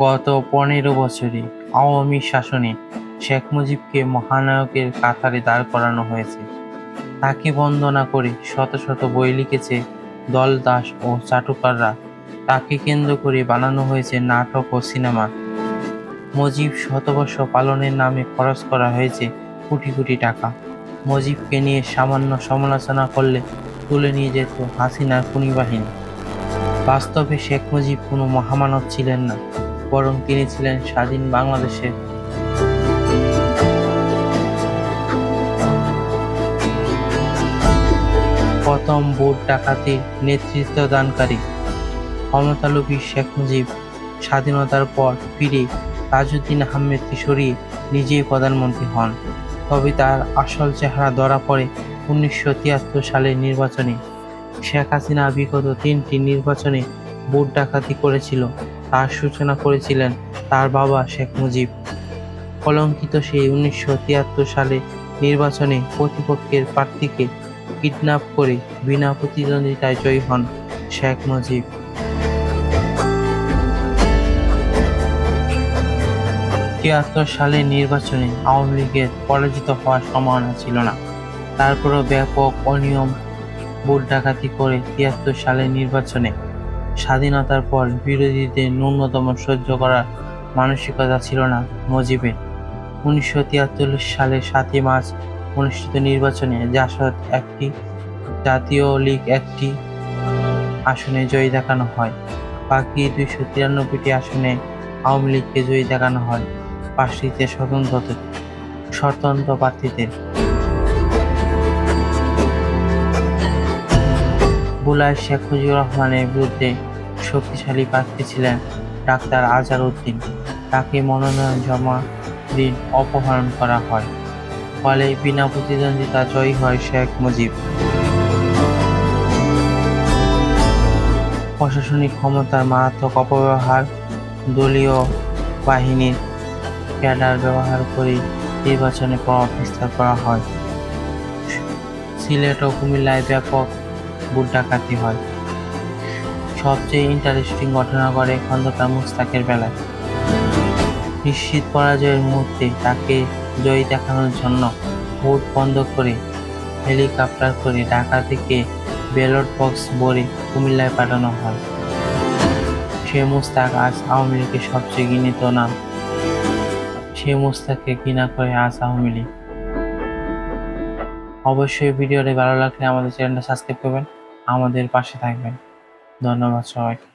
গত ১৫ বছরে আওয়ামী শাসনে শেখ মুজিবকে মহানায়কের কাতারে দাঁড় করানো হয়েছে। তাকে বন্দনা করে শত শত বই লিখেছে দল দাস ও চাটুকাররা। তাকে কেন্দ্র করে বানানো হয়েছে নাটক ও সিনেমা। মুজিব শতবর্ষ পালনের নামে খরচ করা হয়েছে কোটি কোটি টাকা। মুজিবকে নিয়ে সামান্য সমালোচনা করলে তুলে নিয়ে যেত হাসিনার খুনি বাহিনী। বাস্তবে শেখ মুজিব কোনো মহামানব ছিলেন না, বরং তিনি ছিলেন স্বাধীন বাংলাদেশের প্রথম ভোট ডাকাতির নেতৃত্বদানকারী। ক্ষমতালোভী শেখ মুজিব স্বাধীনতার পর ফিরে তাজউদ্দিন আহমেদকে সরিয়ে নিজেই প্রধানমন্ত্রী হন। তবে তার আসল চেহারা ধরা পড়ে ১৯৭৩ সালের নির্বাচনে। শেখ হাসিনা বিগত ৩টি নির্বাচনে ভোট ডাকাতি করেছিল, তার সূচনা করেছিলেন তার বাবা শেখ মুজিব। কলঙ্কিত সেই ১৯৭৩ সালে নির্বাচনে প্রতিপক্ষের প্রার্থীকে কিডন্যাপ করে বিনা প্রতিদ্বন্দ্বিতায় জয়ী হন শেখ মুজিব। ৭৩ সালের নির্বাচনে আওয়ামী লীগের পরাজিত হওয়ার সম্ভাবনা ছিল না। তারপরও ব্যাপক অনিয়ম, ভোট ডাকাতি করে ৭৩ সালের নির্বাচনে স্বাধীনতার পর বিরোধীদের ন্যূনতম সহ্য করার মানসিকতা ছিল না মুজিবের। ১৯৭৩ সালের ৭ই মার্চ অনুষ্ঠিত নির্বাচনে জাসদ একটি, জাতীয় লীগ একটি আসনে জয়ী দেখানো হয়। বাকি ২৯৩টি আসনে আওয়ামী লীগকে জয়ী দেখানো হয়, ৫টিতে স্বতন্ত্র প্রার্থীদের। ভোলায় শেখ মুজিবুর রহমানের বিরুদ্ধে শক্তিশালী প্রার্থী ছিলেন ডাক্তার আজহার উদ্দিন। তাকে মনোনয়ন জমা দিন অপহরণ করা হয়, ফলে বিনা প্রতিদ্বন্দ্বিতা জয়ী হয় শেখ মুজিব। প্রশাসনিক ক্ষমতার মারাত্মক অপব্যবহার, দলীয় বাহিনীর ক্যাডার ব্যবহার করে নির্বাচনে প্রভাব বিস্তার করা হয়। সিলেট ও কুমিল্লায় ব্যাপক ভোট ডাকাতি হয়। সবচেয়ে ইন্টারেস্টিং ঘটনা ঘটে খন্দকার মুশতাকের বেলায়। নিশ্চিত পরাজয়ের মুহূর্তে তাকে জয়ী দেখানোর জন্য ভোট বন্ধ করে হেলিকপ্টার করে ঢাকা থেকে ব্যালট বক্স ভরে কুমিল্লায় পাঠানো হয়। সে মুশতাক আজ আওয়ামী লীগের সবচেয়ে ঘৃণিত নাম। সে মুশতাককে ঘৃণা করে আজ আওয়ামী লীগ। অবশ্যই ভিডিওটি ভালো লাগলে আমাদের চ্যানেলটা সাবস্ক্রাইব করবেন, আমাদের পাশে থাকবেন। ধন্যবাদ সবাইকে।